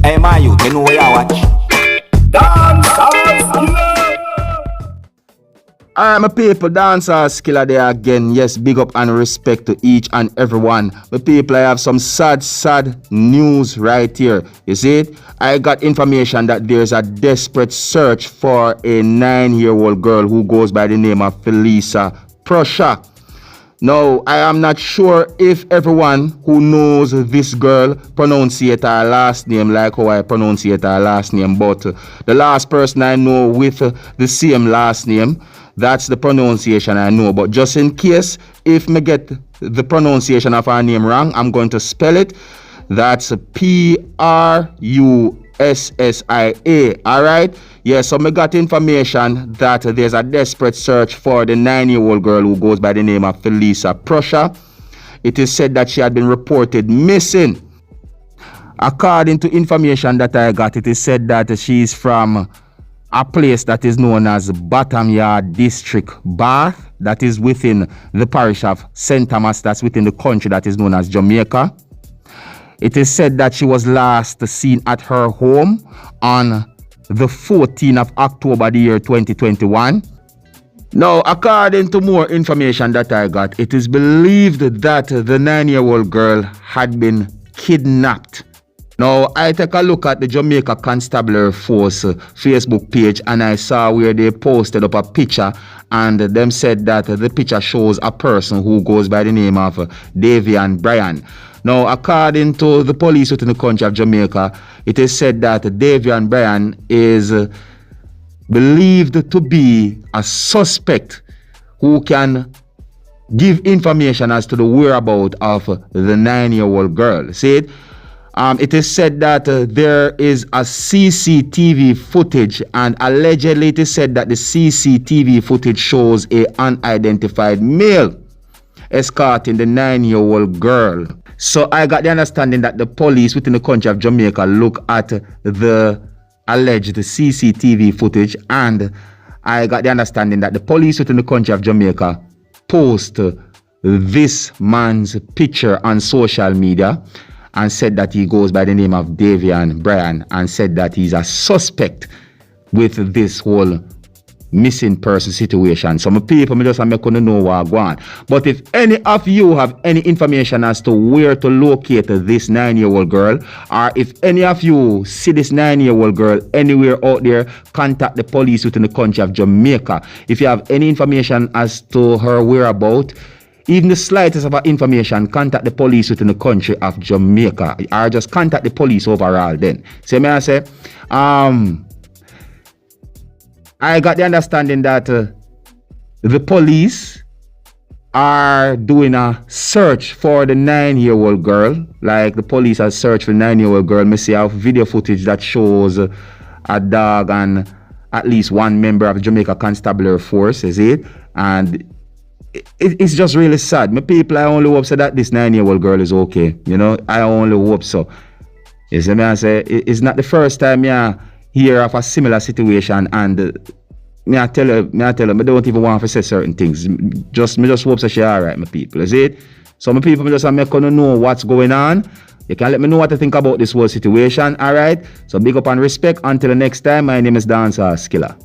Hey, my youth, you know where you watch. Alright, my people, Dancehall Skilla there again. Yes, big up and respect to each and everyone. My people, I have some sad news right here. You see it? I got information that there's a desperate search for a 9-year-old girl who goes by the name of Felisa Prussia. Now, I am not sure if everyone who knows this girl pronunciate her last name like how I pronunciate her last name, but the last person I know with the same last name, that's the pronunciation I know. But just in case, if me get the pronunciation of her name wrong, I'm going to spell it. That's P-R-U-S-S-I-A. Alright? Yeah, so me got information that there's a desperate search for the 9-year-old girl who goes by the name of Felisa Prussia. It is said that she had been reported missing. According to information that I got, it is said that she is from a place that is known as Bottom Yard District, Bath, that is within the parish of St. Thomas, that's within the country that is known as Jamaica. It is said that she was last seen at her home on the 14th of October, the year 2021. Now, according to more information that I got, it is believed that the 9-year-old girl had been kidnapped. Now, I take a look at the Jamaica Constabulary Force Facebook page and I saw where they posted up a picture and them said that the picture shows a person who goes by the name of Davian Bryan. Now, according to the police within the country of Jamaica, it is said that Davian Bryan is believed to be a suspect who can give information as to the whereabouts of the 9-year-old girl. See it? It is said that there is a CCTV footage, and allegedly it is said that the CCTV footage shows an unidentified male escorting the 9-year-old girl. So I got the understanding that the police within the country of Jamaica look at the alleged CCTV footage, and I got the understanding that the police within the country of Jamaica post this man's picture on social media and said that he goes by the name of Davian Bryan and said that he's a suspect with this whole missing person situation. Some people me just make you know what going on. But if any of you have any information as to where to locate this 9-year-old girl, or if any of you see this 9-year-old girl anywhere out there, contact the police within the country of Jamaica. If you have any information as to her whereabouts, even the slightest of information, contact the police within the country of Jamaica, or just contact the police overall then. So may I say, I got the understanding that the police are doing a search for the 9-year-old girl. Like the police have searched for the 9-year-old girl. Me see have video footage that shows a dog and at least one member of the Jamaica Constabulary Force, is it? And it's just really sad. My people, I only hope so that this 9-year-old girl is okay. You know, I only hope so. You see me, I say, it's not the first time I hear of a similar situation, and me I tell her, I don't even want to say certain things. Me just hope so she alright, my people. Is it? So my people, just make you know what's going on. You can let me know what you think about this whole situation, alright? So big up and respect. Until the next time, my name is Dancehall Skilla.